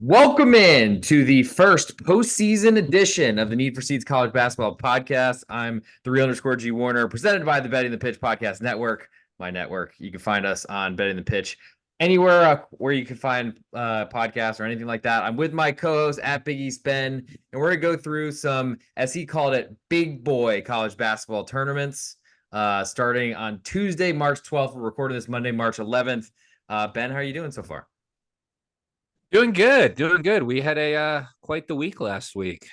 Welcome in to the first postseason edition of the Need for Seeds College Basketball Podcast. I'm the real underscore G Warner, presented by the Betting the Pitch Podcast Network, my network. You can find us on Betting the Pitch anywhere where you can find podcasts or anything like that. I'm with my co-host at Big East Ben, and we're gonna go through some, as he called it, big boy college basketball tournaments. Starting on Tuesday, March 12th. We're recording this Monday, March 11th. Ben, how are you doing so far? Doing good, doing good. We had a quite the week last week.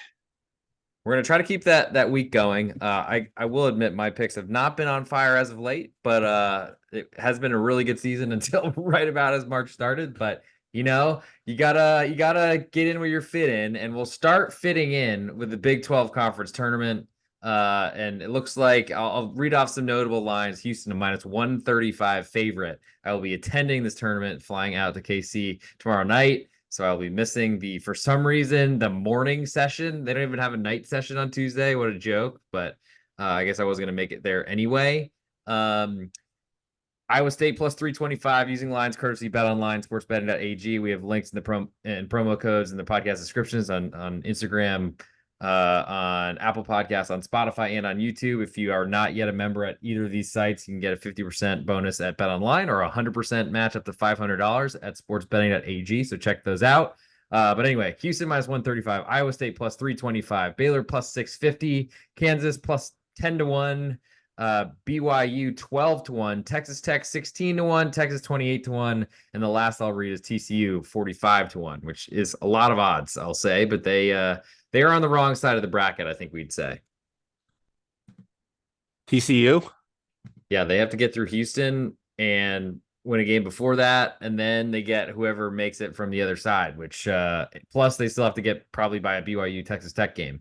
We're gonna try to keep that week going. I will admit my picks have not been on fire as of late, but it has been a really good season until right about as March started. But you gotta get in where you're fit in, and we'll start fitting in with the Big 12 conference tournament. And it looks like I'll read off some notable lines. Houston, a minus 135 favorite. I will be attending this tournament, flying out to KC tomorrow night. So I'll be missing for some reason, the morning session. They don't even have a night session on Tuesday. What a joke. But I guess I was going to make it there anyway. Iowa State plus 325 using lines courtesy Bet Online, Sportsbetting.ag. We have links in the promo codes in the podcast descriptions on Instagram, on Apple Podcasts, on Spotify, and on YouTube. If you are not yet a member at either of these sites, you can get a 50% bonus at Bet Online or a 100% match up to $500 at sportsbetting.ag. So check those out. But anyway, Houston minus 135, Iowa State plus 325, Baylor plus 650, Kansas plus 10-1, BYU 12-1, Texas Tech 16-1, Texas 28-1, and the last I'll read is TCU 45-1, which is a lot of odds, I'll say, but they are on the wrong side of the bracket, I think we'd say. TCU? Yeah, they have to get through Houston and win a game before that, and then they get whoever makes it from the other side, which plus they still have to get probably by a BYU Texas Tech game.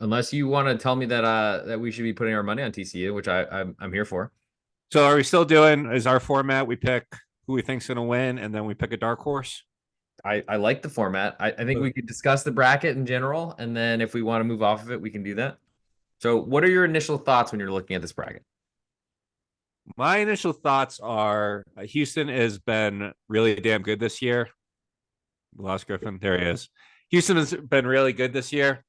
Unless you want to tell me that we should be putting our money on TCU, which I'm here for. So are we still doing, is our format, we pick who we think's going to win, and then we pick a dark horse? I like the format. I think we could discuss the bracket in general, and then if we want to move off of it, we can do that. So what are your initial thoughts when you're looking at this bracket? My initial thoughts are Houston has been really damn good this year. We lost Griffin. There he is. Houston has been really good this year.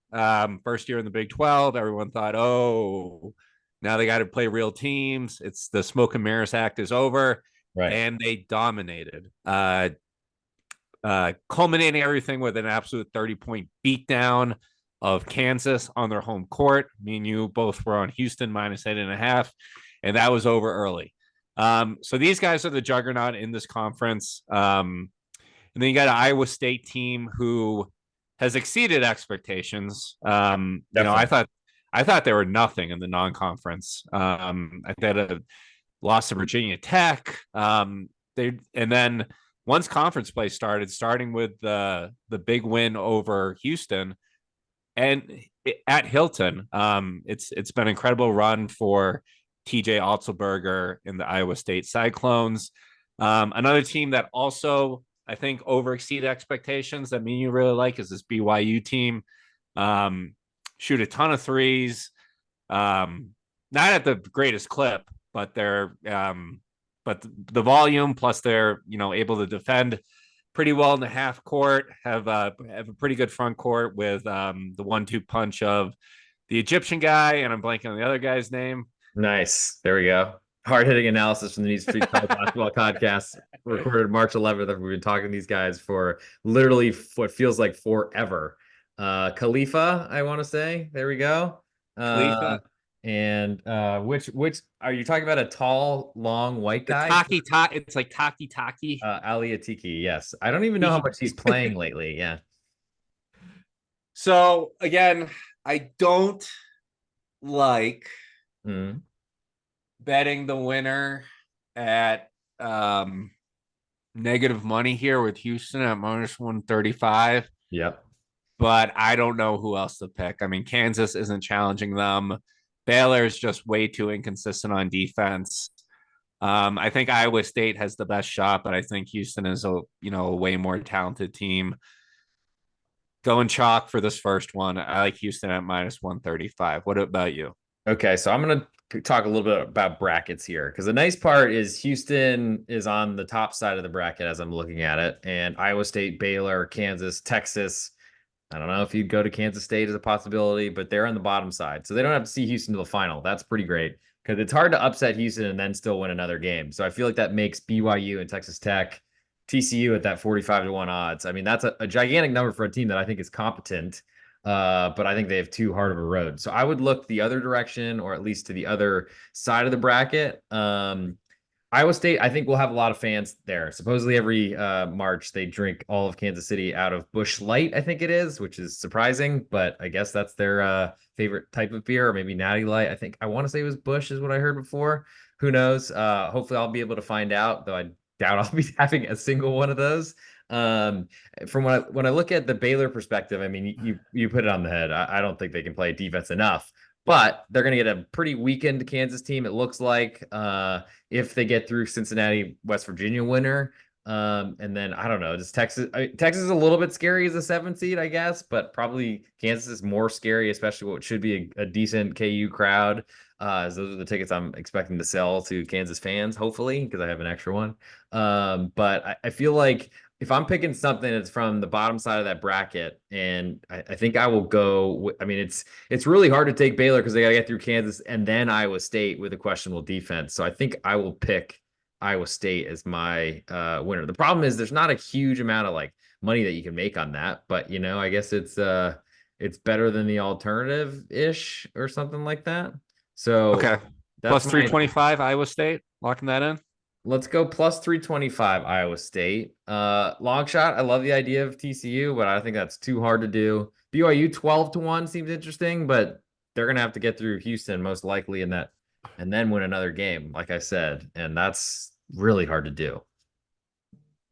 First year in the Big 12. Everyone thought, oh, now they got to play real teams. It's the smoke and mirrors act is over. Right. And they dominated. Culminating everything with an absolute 30-point beatdown of Kansas on their home court. Me and you both were on Houston minus 8.5, and that was over early. So these guys are the juggernaut in this conference. And then you got an Iowa State team who has exceeded expectations. I thought they were nothing in the non-conference. I thought a loss to Virginia Tech. And then once conference play started, starting with the big win over Houston and at Hilton, it's been an incredible run for TJ Otzelberger in the Iowa State Cyclones. Another team that also I think overexceed expectations that me and you really like is this BYU team. Shoot a ton of threes, not at the greatest clip, but they're but the volume plus they're able to defend pretty well in the half court, have a pretty good front court with the 1-2 punch of the Egyptian guy, and I'm blanking on the other guy's name. Nice. There we go. Hard-hitting analysis from the Need for Speed Basketball Podcast, recorded March 11th. We've been talking to these guys for literally what feels like forever. Khalifa, I want to say. There we go. Khalifa. And which are you talking about? A tall, long white guy? It's like Taki. Ali Atiki, yes. I don't even know how much he's playing lately. Yeah. So again, I don't like betting the winner at negative money here with Houston at minus 135. Yep. But I don't know who else to pick. I mean, Kansas isn't challenging them. Baylor is just way too inconsistent on defense. I think Iowa State has the best shot, but I think Houston is a way more talented team. Going chalk for this first one. I like Houston at minus 135. What about you? Okay, so I'm gonna talk a little bit about brackets here because the nice part is Houston is on the top side of the bracket as I'm looking at it, and Iowa State, Baylor, Kansas, Texas. I don't know if you'd go to Kansas State as a possibility, but they're on the bottom side, so they don't have to see Houston to the final. That's pretty great because it's hard to upset Houston and then still win another game. So I feel like that makes BYU and Texas Tech, TCU at that 45-1 odds. I mean, that's a gigantic number for a team that I think is competent. But I think they have too hard of a road. So I would look the other direction, or at least to the other side of the bracket. Iowa State, I think we'll have a lot of fans there. Supposedly every March they drink all of Kansas City out of Busch Light, I think it is, which is surprising, but I guess that's their favorite type of beer, or maybe Natty Light. I want to say it was Busch, is what I heard before. Who knows? Hopefully I'll be able to find out, though I doubt I'll be having a single one of those. Um, from when I look at the Baylor perspective, I mean, you put it on the head. I don't think they can play defense enough, but they're going to get a pretty weakened Kansas team. It looks like. If they get through Cincinnati, West Virginia winner. And then I don't know, does Texas is a little bit scary as a 7th seed, I guess, but probably Kansas is more scary, especially what should be a decent KU crowd. As those are the tickets I'm expecting to sell to Kansas fans, hopefully, because I have an extra one. But I feel like if I'm picking something that's from the bottom side of that bracket, and I think I will go. I mean, it's really hard to take Baylor because they got to get through Kansas and then Iowa State with a questionable defense. So I think I will pick Iowa State as my winner. The problem is there's not a huge amount of like money that you can make on that, but I guess it's better than the alternative ish or something like that. So Okay. that's Plus my 325 Iowa State. Locking that in. let's go plus 325 Iowa State. Long shot. I love the idea of TCU, but I think that's too hard to do. BYU 12-1 seems interesting, but they're gonna have to get through Houston most likely in that and then win another game, like I said. And that's really hard to do.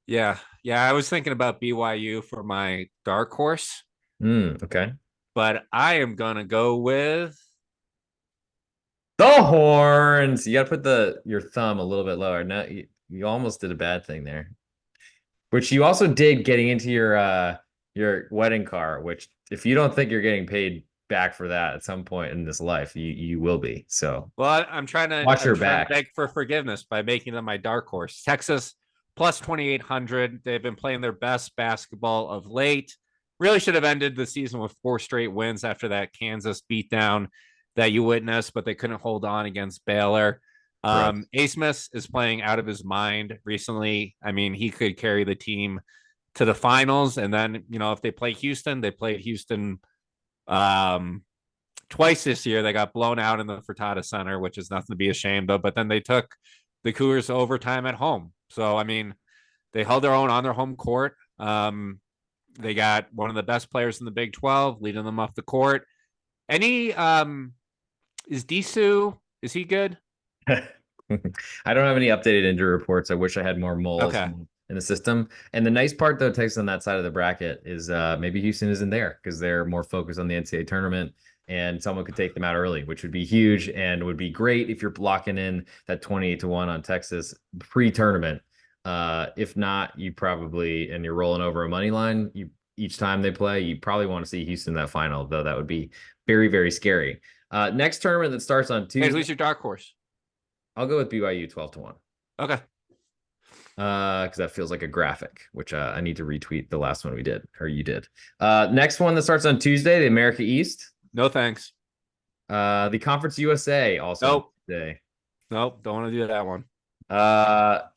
Yeah. Yeah. I was thinking about BYU for my dark horse, Okay. but I am going to go with. The horns. You gotta put your thumb a little bit lower. No, you almost did a bad thing there. Which you also did getting into your wedding car, which if you don't think you're getting paid back for that at some point in this life, you will be. So Well, I'm trying to watch your back. beg for forgiveness by making them my dark horse. Texas plus 2,800. They've been playing their best basketball of late. Really should have ended the season with 4 straight wins after that Kansas beatdown that you witnessed, but they couldn't hold on against Baylor. Gross. Asmus is playing out of his mind recently. I mean, he could carry the team to the finals, and then if they play Houston, they played Houston um, twice this year. They got blown out in the Fertitta Center, which is nothing to be ashamed of. But then they took the Cougars to overtime at home. So I mean, they held their own on their home court. They got one of the best players in the Big 12 leading them off the court. Any is Disu? Is he good? I don't have any updated injury reports. I wish I had more moles Okay. in the system. And the nice part, though, Texas on that side of the bracket is maybe Houston isn't there because they're more focused on the NCAA tournament and someone could take them out early, which would be huge and would be great if you're blocking in that 28-1 on Texas pre-tournament. If not, you probably, and you're rolling over a money line, each time they play, you probably want to see Houston in that final, though that would be very, very scary. Next tournament that starts on Hey, Tuesday. who's your dark horse? I'll go with BYU 12-1. Okay. Because that feels like a graphic, which I need to retweet the last one we did, or you did. Next one that starts on Tuesday, the America East. No thanks. The Conference USA also Nope. today. Nope. Don't want to do that one.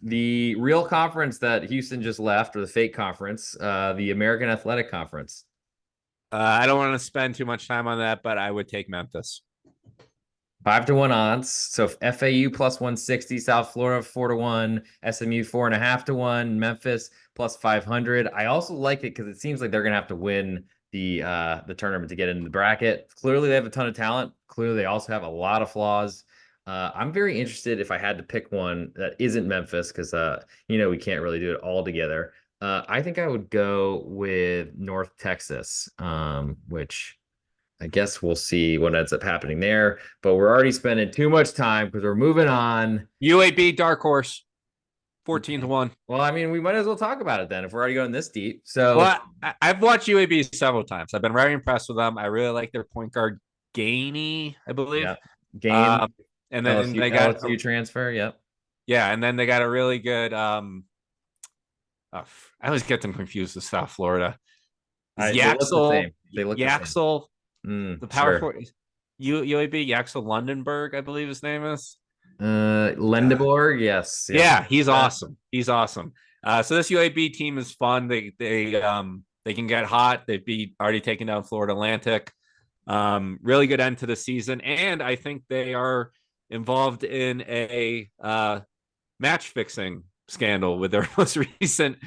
The real conference that Houston just left, or the fake conference, the American Athletic Conference. I don't want to spend too much time on that, but I would take Memphis. 5-1 odds. So FAU plus 160, South Florida 4-1, SMU 4.5-1, Memphis plus 500. I also like it because it seems like they're gonna have to win the tournament to get into the bracket. Clearly, they have a ton of talent. Clearly, they also have a lot of flaws. I'm very interested if I had to pick one that isn't Memphis because we can't really do it all together. I think I would go with North Texas, which I guess we'll see what ends up happening there. But we're already spending too much time because we're moving on. UAB dark horse, 14-1. Well, I mean, we might as well talk about it then if we're already going this deep. So, Well, I've watched UAB several times. I've been very impressed with them. I really like their point guard, Gainey, I believe. yeah, Game Um, and then LSU they got transfer. Yep. yeah, and then they got a really good oh, I always get them confused with South Florida. Is They look the Yaxel same. They look the same. Yaxel the power Sure. forward UAB Yaxel Lundenberg, I believe his name is. Lendeborg. Yes. Yes. Yeah, he's awesome. He's awesome. So this UAB team is fun. They can get hot. They've already taken down Florida Atlantic. Really good end to the season, and I think they are involved in a match fixing scandal with their most recent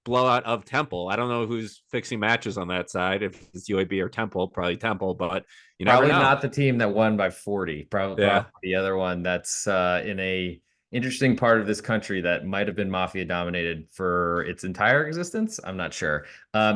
blowout of Temple. I don't know who's fixing matches on that side, if it's UAB or Temple, probably Temple, but you never Probably know. not the team that won by 40. Probably Yeah. the other one that's in a interesting part of this country that might have been mafia dominated for its entire existence. I'm not sure.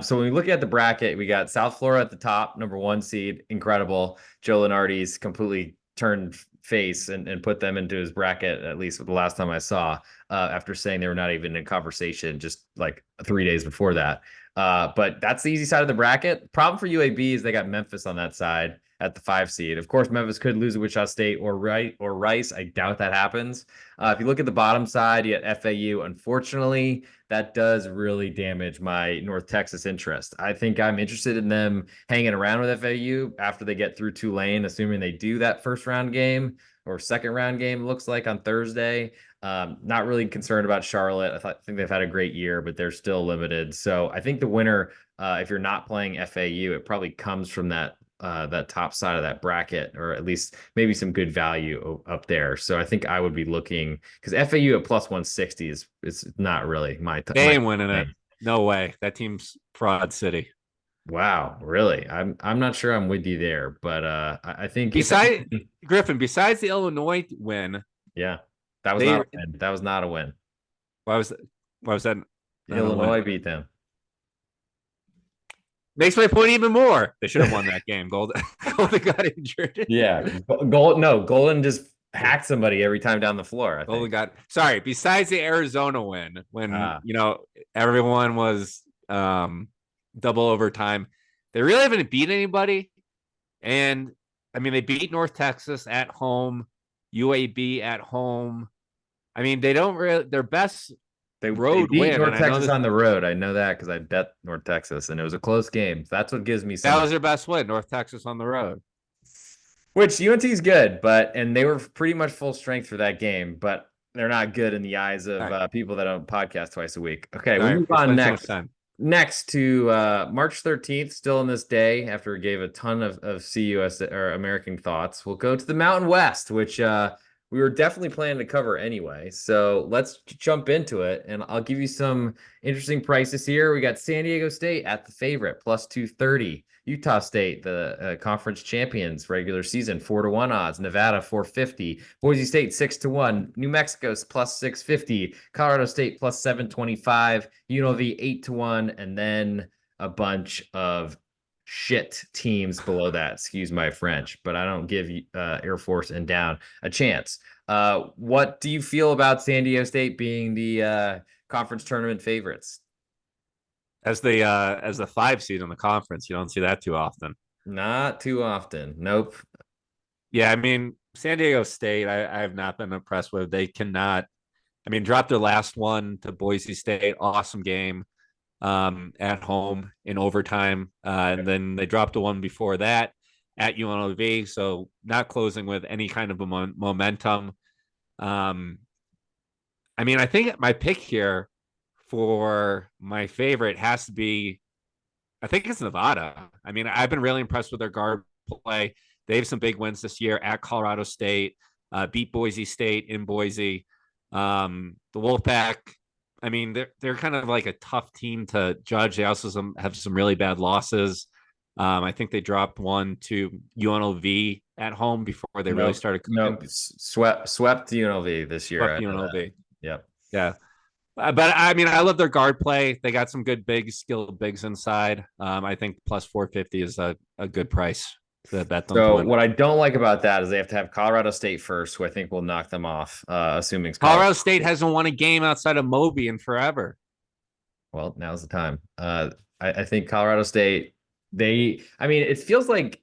So when we look at the bracket, we got South Florida at the top, number 1 seed, incredible. Joe Lenardi's completely turned face and put them into his bracket, at least the last time I saw, after saying they were not even in conversation just like 3 days before that. But that's the easy side of the bracket. Problem for UAB is they got Memphis on that side at the 5 seed. Of course, Memphis could lose to Wichita State or Rice. I doubt that happens. If you look at the bottom side, you got FAU. Unfortunately, that does really damage my North Texas interest. I think I'm interested in them hanging around with FAU after they get through Tulane, assuming they do that first round game or second round game, looks like on Thursday. Not really concerned about Charlotte. Think they've had a great year, but they're still limited. So I think the winner, if you're not playing FAU, it probably comes from that top side of that bracket, or at least maybe some good value up there. So I think I would be looking because FAU at plus 160 is not really They my ain't winning it. thing. No way. That team's fraud city. Wow, really? I'm not sure I'm with you there, but I think if Besides Griffin, besides the Illinois win, yeah, that was not they a win. That was not a win. why was why was that not a win? Illinois beat them. Makes my point even more. They should have won that game. Golden got injured. Yeah, Golden just hacked somebody every time down the floor, I Golden think. got sorry. Besides the Arizona win, when Ah, everyone was double overtime, they really haven't beat anybody. And I mean, they beat North Texas at home, UAB at home. I mean, they don't really their best they road beat win, and North I know Texas this on the road. I know that because I bet North Texas, and it was a close game. That's what gives me that some. was their best win. North Texas on the road. Which UNT is good, and they were pretty much full strength for that game, but they're not good in the eyes All of right, people that don't podcast twice a week. Okay, all we right. move We're on spending too much next. time. Next to March 13th, still in this day, after we gave a ton of CUS or American thoughts, we'll go to the Mountain West, which we were definitely planning to cover anyway. So let's jump into it, and I'll give you some interesting prices here. We got San Diego State at the favorite, plus 230. Utah State, the conference champions, regular season, 4-1 odds. Nevada, 450. Boise State, 6-1. New Mexico's plus 650. Colorado State, plus 725. UNLV, 8-1. And then a bunch of shit teams below that. Excuse my French, but I don't give Air Force and down a chance. What do you feel about San Diego State being the conference tournament favorites? As the 5 seed in the conference, you don't see that too often. Not too often. Nope. Yeah, I mean, San Diego State, I have not been impressed with. They cannot, I mean, drop their last one to Boise State, awesome game at home in overtime. And then they dropped the one before that at UNLV. So not closing with any kind of momentum. Um, I mean, I think my pick here for my favorite has to be, I think it's Nevada. I mean, I've been really impressed with their guard play. They have some big wins this year at Colorado State, beat Boise State in Boise. The Wolfpack, I mean, they're kind of like a tough team to judge. They also have some really bad losses. I think they dropped one to UNLV at home before they really Nope. started cooking. Nope. Swept UNLV this year. Swept I know that. UNLV. Yep. Yeah. But I mean, I love their guard play. They got some good bigs, skilled bigs inside. I think plus 450 is a good price to bet them to So win. what I don't like about that is they have to have Colorado State first, who I think will knock them off, assuming it's Colorado State hasn't won a game outside of Moby in forever. Well, now's the time. I think Colorado State, I mean, it feels like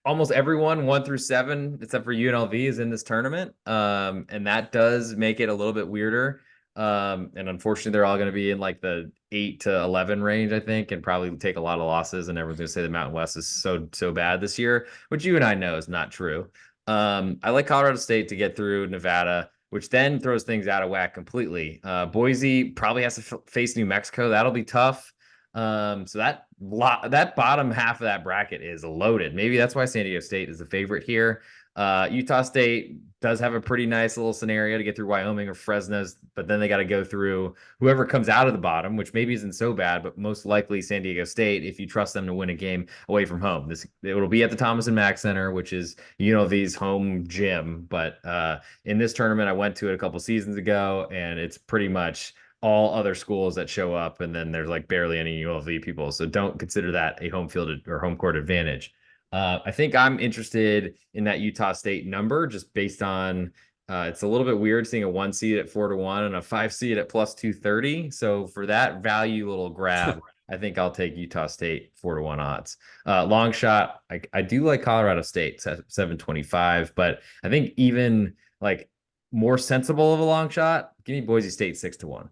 almost everyone 1 through 7, except for UNLV, is in this tournament. And that does make it a little bit weirder. And unfortunately, they're all going to be in like the 8 to 11 range, I think, and probably take a lot of losses. And everyone's going to say the Mountain West is so bad this year, which you and I know is not true. I like Colorado State to get through Nevada, which then throws things out of whack completely. Boise probably has to face New Mexico. That'll be tough. So that bottom half of that bracket is loaded. Maybe that's why San Diego State is the favorite here. Utah State does have a pretty nice little scenario to get through Wyoming or Fresno's, but then they got to go through whoever comes out of the bottom, which maybe isn't so bad, but most likely San Diego State if you trust them to win a game away from home. It'll be at the Thomas and Mack Center, which is UNLV's home gym. But in this tournament, I went to it a couple seasons ago, and it's pretty much all other schools that show up, and then there's like barely any ULV people. So don't consider that a home field or home court advantage. I think I'm interested in that Utah State number just based on it's a little bit weird seeing a 1 seed at 4-1 and a 5 seed at plus 230. So for that value little grab, I think I'll take Utah State 4-1 odds. Long shot, I do like Colorado State 725, but I think even like more sensible of a long shot, give me Boise State 6-1.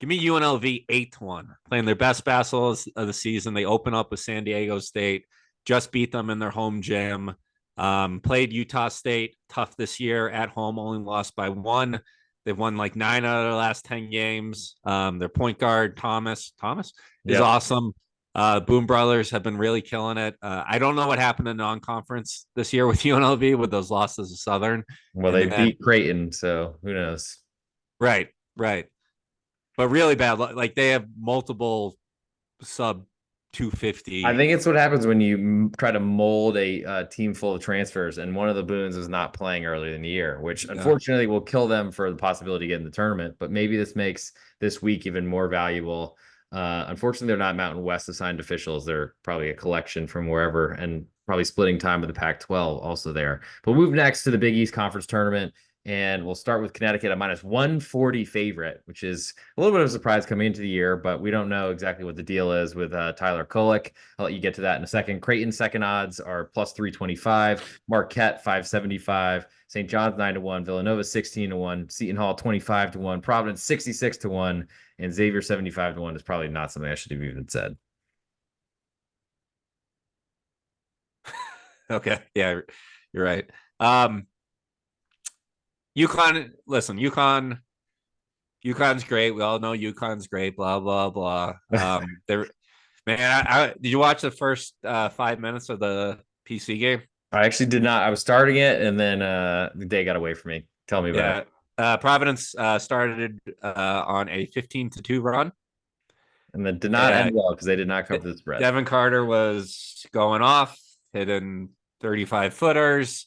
Give me UNLV 8-1, playing their best basketball of the season. They open up with San Diego State, just beat them in their home gym. Played Utah State tough this year at home, only lost by 1. They've won like 9 out of their last 10 games. Their point guard, Thomas is awesome. Boom Brothers have been really killing it. I don't know what happened in non-conference this year with UNLV with those losses to Southern. Well, they beat Creighton, so who knows? Right. But really bad. Like they have multiple sub 250. I think it's what happens when you try to mold a team full of transfers, and one of the Boons is not playing earlier in the year, which unfortunately will kill them for the possibility to get in the tournament. But maybe this makes this week even more valuable. Unfortunately, they're not Mountain West assigned officials. They're probably a collection from wherever, and probably splitting time with the Pac-12 also there. But we'll move next to the Big East Conference tournament. And we'll start with Connecticut, a minus 140 favorite, which is a little bit of a surprise coming into the year, but we don't know exactly what the deal is with Tyler Kolek. I'll let you get to that in a second. Creighton's second odds are plus 325, Marquette 575, St. John's 9-1, Villanova 16-1, Seton Hall 25-1, Providence 66-1, and Xavier 75-1 is probably not something I should have even said. Okay, yeah, you're right. UConn's great. We all know UConn's great. Blah blah blah. Did you watch the first 5 minutes of the PC game? I actually did not. I was starting it, and then the day got away from me. Tell me about it. Providence started on a 15-2 run, and then did not end well because they did not cover the spread. Devin Carter was going off, hitting 35 footers.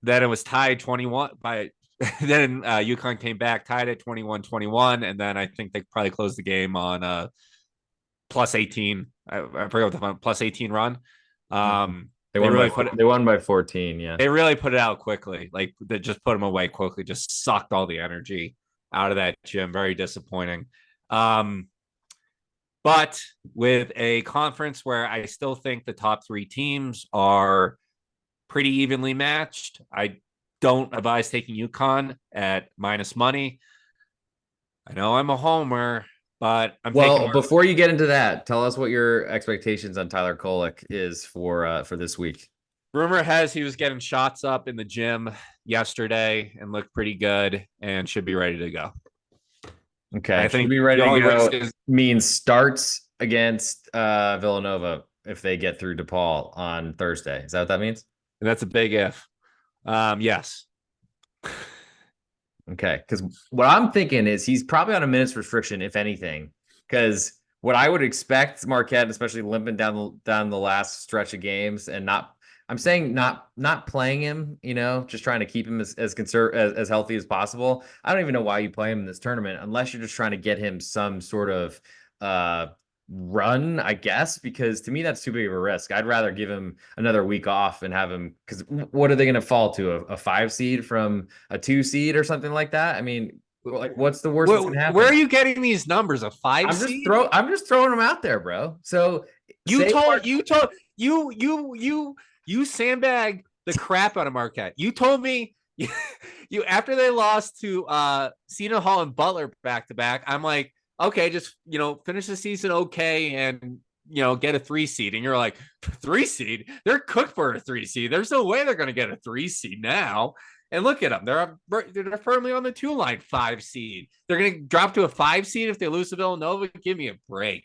Then it was tied 21 by then UConn came back, tied at 21-21, and then I think they probably closed the game on plus 18. I forgot what the plus 18 run. They won by 14, yeah. They really put it out quickly. Like they just put them away quickly, just sucked all the energy out of that gym. Very disappointing. But with a conference where I still think the top 3 teams are pretty evenly matched, I don't advise taking UConn at minus money. I know I'm a homer, but before you get into that, tell us what your expectations on Tyler Kolek is for this week. Rumor has he was getting shots up in the gym yesterday and looked pretty good and should be ready to go. Okay, I think should be ready to go means starts against Villanova if they get through DePaul on Thursday. Is that what that means? And that's a big if. Yes. Okay, because what I'm thinking is he's probably on a minutes restriction, if anything. Because what I would expect Marquette, especially limping down the last stretch of games, and I'm saying not playing him, just trying to keep him as healthy as possible. I don't even know why you play him in this tournament unless you're just trying to get him some sort of run, I guess, because to me that's too big of a risk. I'd rather give him another week off and have him, because what are they going to fall to, a 5 seed from a 2 seed or something like that? I mean, like, what's the worst that's going to happen? Where are you getting these numbers? A 5 seed? I'm just throwing them out there, bro. So You say told Mark, you told you sandbagged the crap out of Marquette. You told me you after they lost to Seton Hall and Butler back to back. I'm like, okay, just finish the season okay and get a 3 seed. And you're like, 3 seed? They're cooked for a 3 seed. There's no way they're gonna get a 3 seed now. And look at them. They're firmly on the 2 line, 5 seed. They're gonna drop to a 5 seed if they lose to Villanova. Give me a break.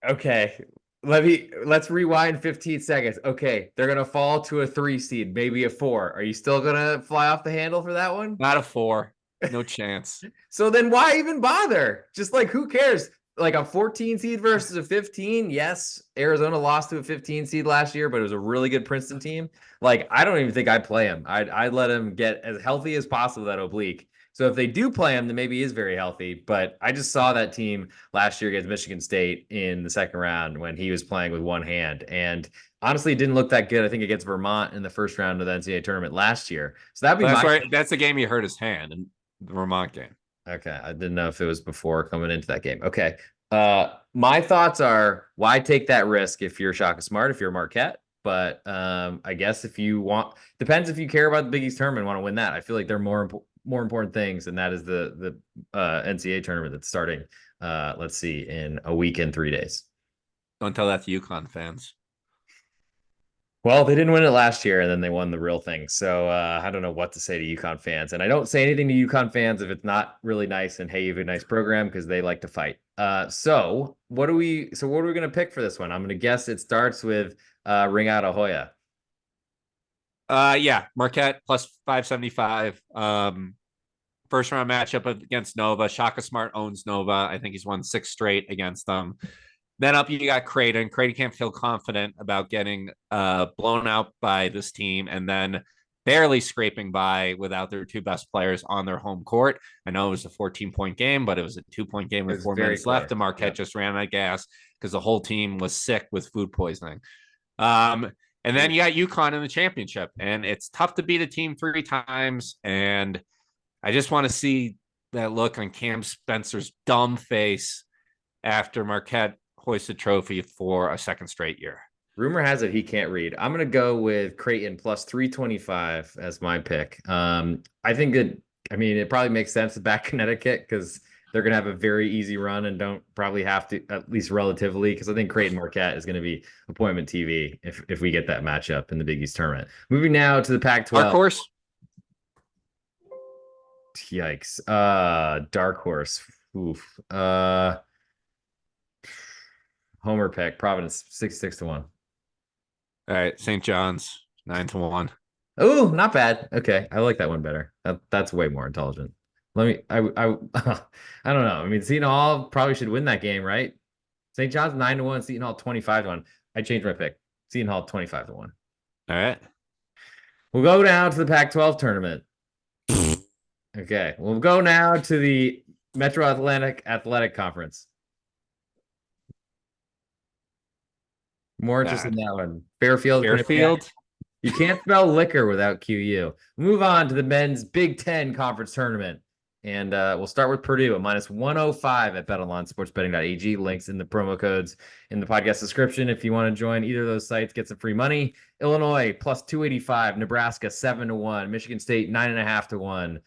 okay, let's rewind 15 seconds. Okay, they're gonna fall to a 3 seed, maybe a 4. Are you still gonna fly off the handle for that one? Not a 4. No chance. So then why even bother? Just like who cares? Like a 14 seed versus a 15. Yes, Arizona lost to a 15 seed last year, but it was a really good Princeton team. Like I don't even think I'd play him. I'd let him get as healthy as possible, that oblique. So if they do play him, then maybe he is very healthy. But I just saw that team last year against Michigan State in the second round when he was playing with one hand. And honestly, it didn't look that good. I think against Vermont in the first round of the NCAA tournament last year. So that'd be Well, my that's the game he hurt his hand in the Vermont game. Okay, I didn't know if it was before coming into that game. Okay. My thoughts are why take that risk if you're Shaka Smart, if you're Marquette. But I guess if you want, depends if you care about the Big East tournament, want to win that. I feel like there are more important things, and that is the NCAA tournament that's starting. Let's see, in a week and 3 days. Don't tell that to UConn fans. Well, they didn't win it last year, and then they won the real thing. So I don't know what to say to UConn fans, and I don't say anything to UConn fans if it's not really nice and hey, you have a nice program because they like to fight. So what are we going to pick for this one? I'm going to guess it starts with Ring Out Ahoya. Yeah, Marquette plus 575. First round matchup against Nova. Shaka Smart owns Nova. I think he's won 6 straight against them. Then up, you got Creighton. Creighton can't feel confident about getting blown out by this team and then barely scraping by without their 2 best players on their home court. I know it was a 14-point game, but it was a 2-point game with 4 minutes left. And Marquette just ran out of gas because the whole team was sick with food poisoning. And then you got UConn in the championship, and it's tough to beat a team 3 times. And I just want to see that look on Cam Spencer's dumb face after Marquette hoist a trophy for a second straight year. Rumor has it he can't read. I'm going to go with Creighton plus 325 as my pick. I think it probably makes sense to back Connecticut because they're going to have a very easy run and don't probably have to, at least relatively, because I think Creighton Marquette is going to be appointment TV if we get that matchup in the Big East tournament. Moving now to the Pac-12. Dark horse. Yikes. Dark horse. Oof. Homer pick, Providence 66-1. All right, St. John's 9-1. Oh, not bad. Okay, I like that one better. That's way more intelligent. I don't know. I mean, Seton Hall probably should win that game, right? St. John's 9-1, Seton Hall 25-1. I changed my pick. Seton Hall 25-1. All right. We'll go down to the Pac-12 tournament. Okay, we'll go now to the Metro Atlantic Athletic Conference. More interested in that one. Fairfield. You can't spell liquor without QU. Move on to the men's Big Ten conference tournament. And we'll start with Purdue, a minus 105 at BetOnline, Sportsbetting.ag. Links in the promo codes in the podcast description. If you want to join either of those sites, get some free money. Illinois plus 285, Nebraska 7-1, Michigan State 9.5-1,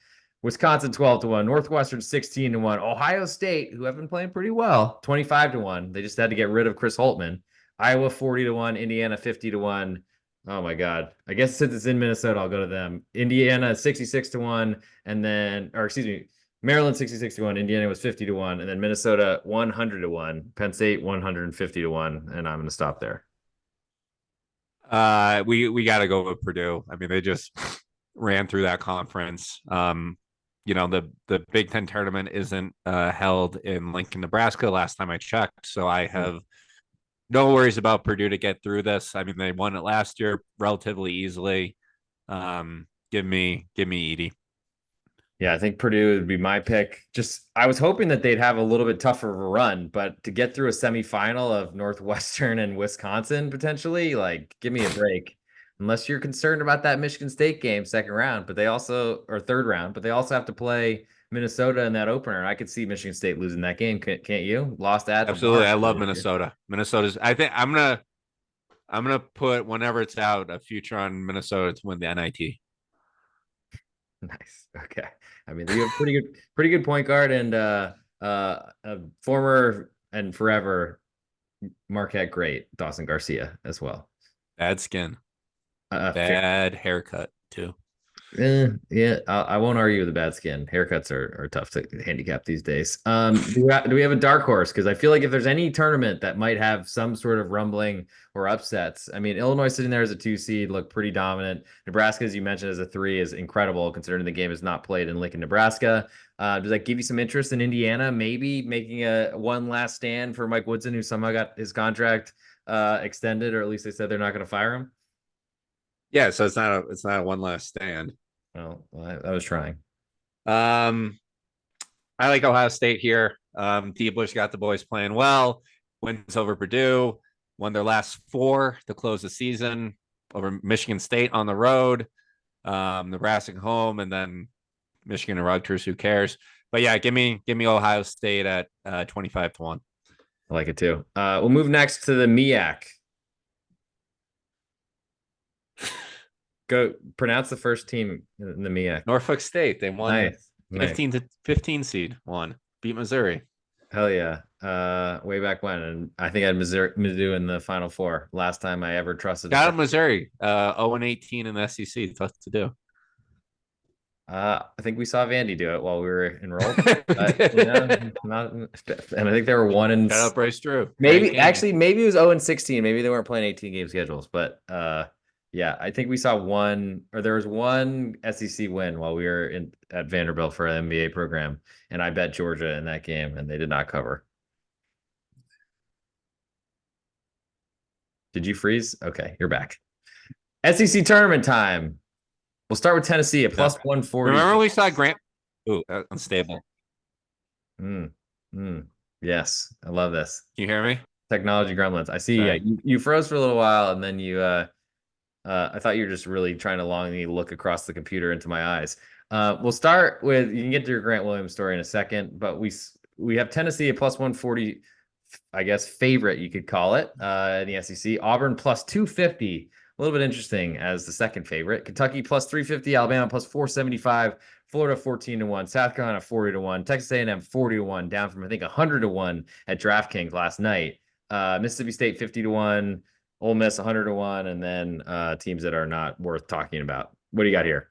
Wisconsin 12-1, Northwestern 16-1, Ohio State, who have been playing pretty well, 25-1. They just had to get rid of Chris Holtman. Iowa 40-1, Indiana 50-1. Oh my God. I guess since it's in Minnesota, I'll go to them. Indiana 66-1, and then, or excuse me, Maryland 66-1, Indiana was 50-1, and then Minnesota 100-1, Penn State 150-1, and I'm going to stop there. We got to go with Purdue. I mean, they just ran through that conference. The Big Ten tournament isn't held in Lincoln, Nebraska last time I checked, so I have no worries about Purdue to get through this. I mean, they won it last year relatively easily. Give me Edie. Yeah, I think Purdue would be my pick. I was hoping that they'd have a little bit tougher of a run, but to get through a semifinal of Northwestern and Wisconsin potentially, like, give me a break. Unless you're concerned about that Michigan State game, second round, or third round, but they also have to play Minnesota in that opener. I could see Michigan State losing that game. Can't you? Lost at the Absolutely. barn. I love Minnesota. Minnesota's I think I'm gonna put whenever it's out a future on Minnesota to win the NIT. Nice. Okay. I mean, you have pretty good point guard and a former and forever Marquette great Dawson Garcia as well. Bad skin, Fair. bad haircut too. Yeah, I won't argue with the bad skin. Haircuts are tough to handicap these days. Do we have a dark horse? Because I feel like if there's any tournament that might have some sort of rumbling or upsets, I mean, Illinois sitting there as a 2 seed looked pretty dominant. Nebraska, as you mentioned, as a 3 is incredible considering the game is not played in Lincoln, Nebraska. Does that give you some interest in Indiana? Maybe making a one last stand for Mike Woodson, who somehow got his contract extended, or at least they said they're not going to fire him. Yeah, so it's not a one last stand. Well, I was trying. Um, I like Ohio State here. D. Bush got the boys playing well. Wins over Purdue. Won their last 4 to close the season over Michigan State on the road. Nebraska home, and then Michigan and Rutgers. Who cares? But yeah, give me Ohio State at 25-1. I like it too. We'll move next to the MEAC. Go pronounce the first team in the MEAC. Norfolk State. They won Nice. 15 seed. Won. Beat Missouri. Hell yeah. Way back when. And I think I had Mizzou in the Final Four. Last time I ever trusted. Got Missouri. 0-18 in the SEC. Tough to do. I think we saw Vandy do it while we were enrolled. Not, and I think they were 1 and Shout out Bryce Drew. maybe it was 0 and 16. Maybe they weren't playing 18 game schedules, but yeah, I think we saw there was one SEC win while we were at Vanderbilt for an MBA program, and I bet Georgia in that game, and they did not cover. Did you freeze? Okay, you're back. SEC tournament time. We'll start with Tennessee at plus 140. Remember we saw Grant? Ooh, unstable. Yes, I love this. Can you hear me? Technology gremlins. I see. Yeah, you froze for a little while, and then I thought you were just really trying to longingly look across the computer into my eyes. We'll start with, you can get to your Grant Williams story in a second, but we have Tennessee at plus 140, I guess, favorite, you could call it, in the SEC. Auburn plus 250, a little bit interesting as the second favorite. Kentucky plus 350, Alabama plus 475, Florida 14-1, South Carolina 40-1, Texas A&M 40-1, down from I think 100-1 at DraftKings last night. Mississippi State 50-1. Ole Miss 100-1, and then teams that are not worth talking about. What do you got here?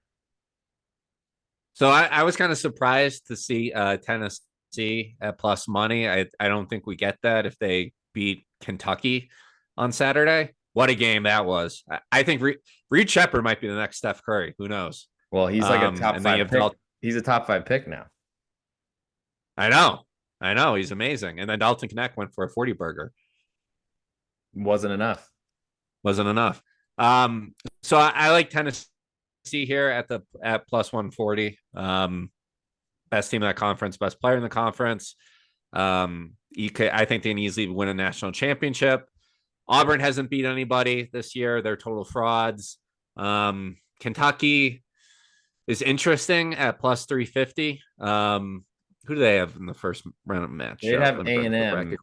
So I was kind of surprised to see Tennessee at plus money. I don't think we get that if they beat Kentucky on Saturday. What a game that was. I think Reed Shepherd might be the next Steph Curry. Who knows? Well, he's like a top 5 pick. He's a top 5 pick now. I know. He's amazing. And then Dalton Knecht went for a 40 burger. Wasn't enough. So I like Tennessee here at plus 140. Best team in that conference, best player in the conference. I think they can easily win a national championship. Auburn hasn't beat anybody this year. They're total frauds. Kentucky is interesting at plus 350. Who do they have in the first round match? They have A&M,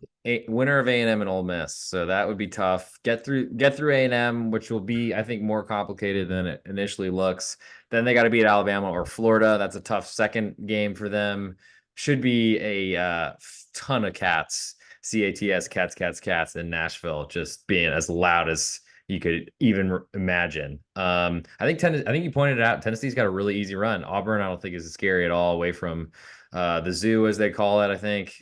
winner of A&M and Ole Miss, so that would be tough. Get through A&M, which will be, I think, more complicated than it initially looks. Then they got to beat Alabama or Florida. That's a tough second game for them. Should be a ton of cats, cats in Nashville, just being as loud as you could even imagine. I think you pointed it out. Tennessee's got a really easy run. Auburn, I don't think is scary at all, away from the zoo, as they call it. I think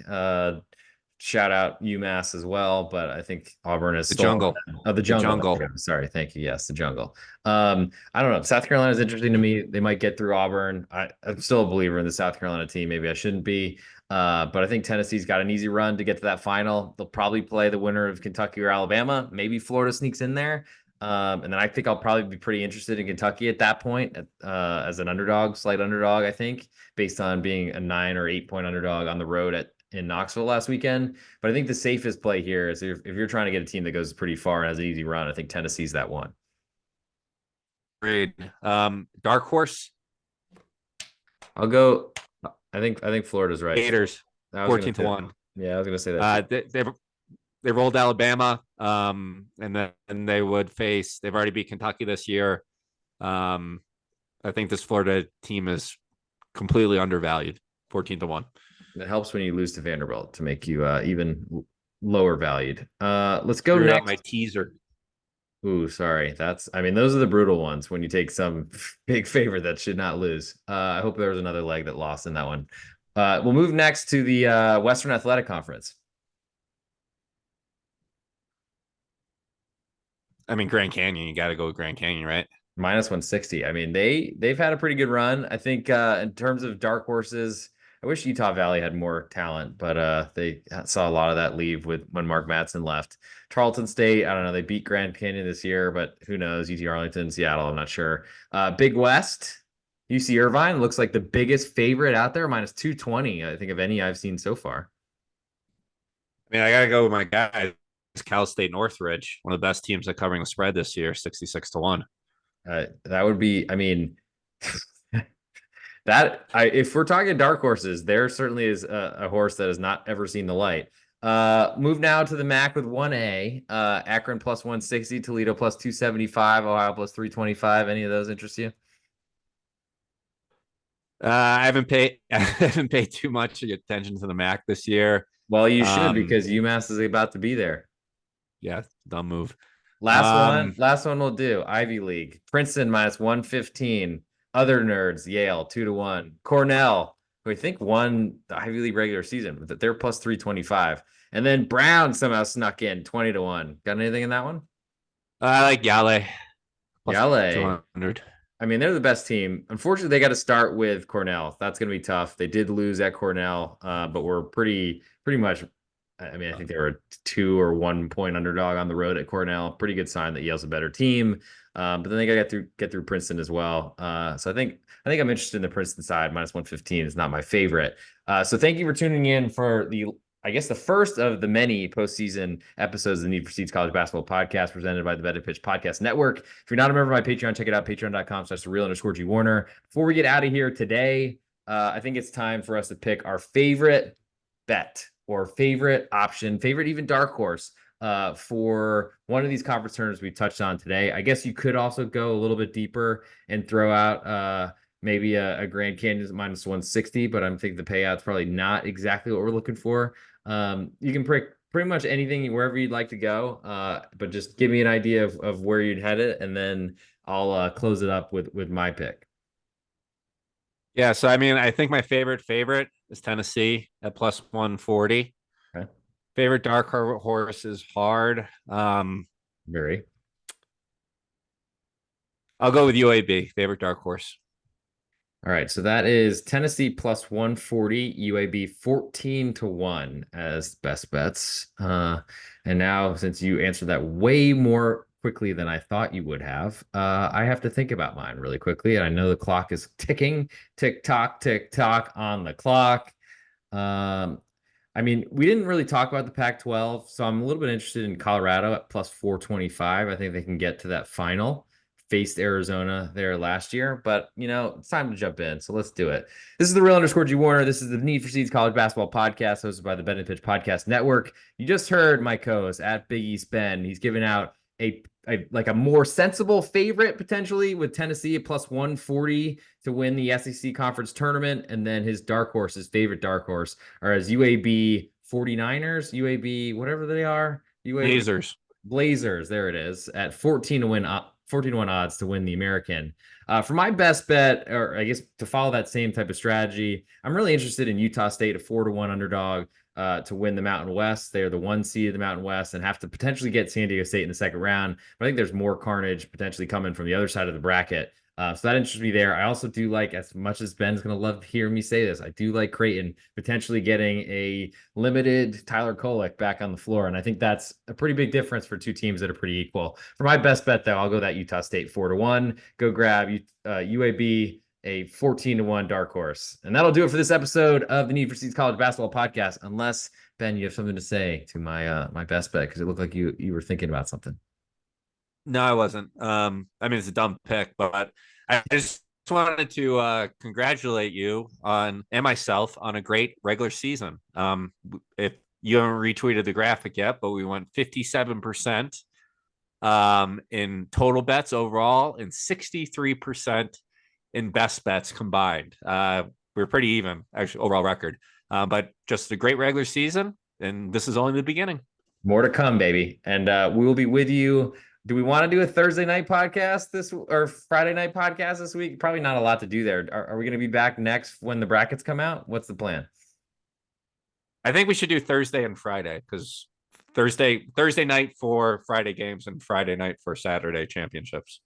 shout out UMass as well, but I think Auburn is the jungle. The jungle. Sorry, thank you. Yes, the jungle. I don't know. South Carolina is interesting to me. They might get through Auburn. I'm still a believer in the South Carolina team. Maybe I shouldn't be, but I think Tennessee's got an easy run to get to that final. They'll probably play the winner of Kentucky or Alabama. Maybe Florida sneaks in there. And then I think I'll probably be pretty interested in Kentucky at that point, as an underdog, slight underdog, I think, based on being a 9 or 8 point underdog on the road in Knoxville last weekend. But I think the safest play here is if you're trying to get a team that goes pretty far and has an easy run, I think Tennessee's that one. Agreed. Dark horse. I'll go I think Florida's right. Gators, I was gonna 14 to say, 1. yeah, I was gonna say that too. They rolled Alabama, and then they would face. They've already beat Kentucky this year. Um, I think this Florida team is completely undervalued, 14 to 1. It helps when you lose to Vanderbilt to make you even lower valued. Let's go Screwed up my next. teaser. Ooh, sorry. I mean, those are the brutal ones when you take some big favorite that should not lose. I hope there was another leg that lost in that one. We'll move next to the Western Athletic Conference. I mean, Grand Canyon, you got to go with Grand Canyon, right? Minus 160. I mean, they've had a pretty good run. I think in terms of dark horses, I wish Utah Valley had more talent, but they saw a lot of that leave with when Mark Madsen left. Tarleton State, I don't know, they beat Grand Canyon this year, but who knows? UT Arlington, Seattle, I'm not sure. Big West, UC Irvine looks like the biggest favorite out there, minus 220, I think, of any I've seen so far. I mean, I got to go with my guy. It's Cal State Northridge, one of the best teams at covering the spread this year, 66 to 1. That would be, I mean, if we're talking dark horses, there certainly is a horse that has not ever seen the light. Move now to the MAC with 1A. Akron plus 160, Toledo plus 275, Ohio plus 325. Any of those interest you? I haven't paid I haven't paid too much attention to the MAC this year. Well, you should Um, because UMass is about to be there. yeah, dumb move. Last one. Um, Last one we'll do. Ivy League. Princeton minus 115. Other nerds, Yale 2-1. Cornell, who I think won the Ivy League regular season, but they're plus 325. And then Brown somehow snuck in 20-1. Got anything in that one? I like Yale plus Yale. 200. I mean, they're the best team. Unfortunately, they got to start with Cornell. That's going to be tough. They did lose at Cornell, but we're pretty much. I mean, I think they were a 2 or 1 point underdog on the road at Cornell. Pretty good sign that Yale's a better team. But then they got to get through Princeton as well. So I think I'm interested in the Princeton side. Minus 115 is not my favorite. So thank you for tuning in for the first of the many postseason episodes of the Need for Seeds College Basketball Podcast presented by the Bet and Pitch Podcast Network. If you're not a member of my Patreon, check it out, patreon.com/the_real_G Warner. Before we get out of here today, I think it's time for us to pick our favorite bet or favorite option, favorite even dark horse for one of these conference tournaments we touched on today. I guess you could also go a little bit deeper and throw out maybe a Grand Canyon minus 160, but I'm thinking the payout's probably not exactly what we're looking for. You can pick pretty much anything wherever you'd like to go, but just give me an idea of where you'd head it, and then I'll close it up with my pick. Yeah, so I mean, I think my favorite is Tennessee at plus 140. Okay. Favorite dark horse is hard. Very. I'll go with UAB, favorite dark horse. All right, so that is Tennessee plus 140, UAB 14-1 as best bets. And now, since you answered that way more quickly than I thought you would have, I have to think about mine really quickly. And I know the clock is ticking, tick tock on the clock. I mean, we didn't really talk about the Pac-12, so I'm a little bit interested in Colorado at plus 425. I think they can get to that final. Faced Arizona there last year, but it's time to jump in. So let's do it. This is the real_G Warner. This is the Need for Seeds College Basketball Podcast hosted by the Bet and Pitch Podcast Network. You just heard my co-host at Big East Ben. He's giving out a more sensible favorite potentially with Tennessee at plus 140 to win the SEC conference tournament. And then his dark horse, his favorite dark horse, are as UAB 49ers, UAB, whatever they are. UAB Blazers. There it is at 14 to win up. 14-1 odds to win the American. For my best bet, or I guess to follow that same type of strategy, I'm really interested in Utah State, a 4-1 underdog to win the Mountain West. They're the 1 seed of the Mountain West and have to potentially get San Diego State in the second round. But I think there's more carnage potentially coming from the other side of the bracket. So that interests me there. I also do like, as much as Ben's going to love to hear me say this, I do like Creighton potentially getting a limited Tyler Kolek back on the floor. And I think that's a pretty big difference for two teams that are pretty equal. For my best bet, though, I'll go that Utah State 4-1. Go grab UAB, a 14-1 dark horse. And that'll do it for this episode of the Need for Seeds College Basketball Podcast. Unless, Ben, you have something to say to my best bet, because it looked like you were thinking about something. No, I wasn't. I mean, it's a dumb pick, but I just wanted to congratulate you on and myself on a great regular season. If you haven't retweeted the graphic yet, but we went 57% in total bets overall and 63% in best bets combined. We're pretty even, actually, overall record. But just a great regular season, and this is only the beginning. More to come, baby. And we will be with you. Do we want to do a Thursday night podcast or Friday night podcast this week? Probably not a lot to do there. Are we going to be back next when the brackets come out? What's the plan? I think we should do Thursday and Friday because Thursday night for Friday games and Friday night for Saturday championships.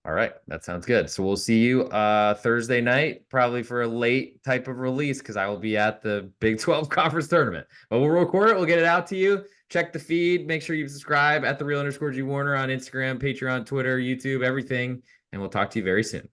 All right, that sounds good. So we'll see you Thursday night, probably for a late type of release because I will be at the Big 12 conference tournament. But we'll record it. We'll get it out to you. Check the feed. Make sure you subscribe at @the_Real_G Warner on Instagram, Patreon, Twitter, YouTube, everything. And we'll talk to you very soon.